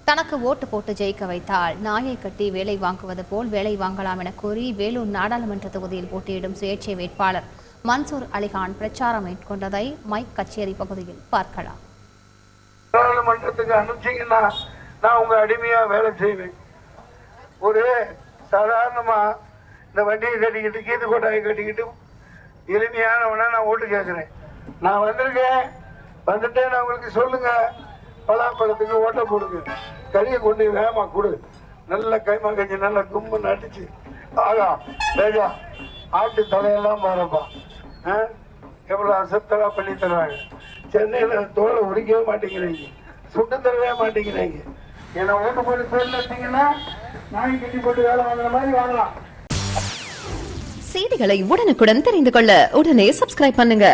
தனக்கு ஓட்டு போட்டு ஜெயிக்க வைத்தால் நாயை கட்டி வேலை வாங்குவது போல் வேலை வாங்கலாம் என கூறி வேலூர் நாடாளுமன்ற தொகுதியில் போட்டியிடும் சுயேட்சை வேட்பாளர் மன்சூர் அலிகான் பிரச்சாரம் மேற்கொண்டதை மைக் கச்சேரி பகுதியில் பார்க்கலாம். நாடாளுமன்றத்துக்கு அனுப்பிச்சீங்கன்னா நான் உங்க அடிமையா வேலை செய்வேன். ஒரு சாதாரணமா இந்த வண்டியை கட்டிக்கிட்டு கீத்து கோட்டாயை கட்டிக்கிட்டு எளிமையானவனா நான் ஓட்டு கேட்கிறேன். நான் வந்திருக்கேன், வந்துட்டேன். நான் உங்களுக்கு சொல்லுங்க, பலாப்பழத்துக்கு ஓட்ட போடுங்க, கறியை கொண்டு வேகமா கொடு, நல்ல கைமா கஞ்சி நல்லா கும்பு நடிச்சு ஆகா வேஜா ஆட்டு தலையெல்லாம் பாருப்பா, எவ்வளவு அசத்தலா பண்ணி தருவாங்க. சென்னையில தோலை உரிக்கவே மாட்டேங்கிறீங்க, சுட்டு தரவே மாட்டேங்கிறீங்க. ஏன்னா ஓட்டு போட்டு பேர்ல வச்சீங்கன்னா நாய் கட்டி போட்டு வேலை வாங்குற மாதிரி வாங்கலாம். செய்திகளை உடனுக்குடன் தெரிந்து கொள்ள உடனே சப்ஸ்கிரைப் பண்ணுங்க.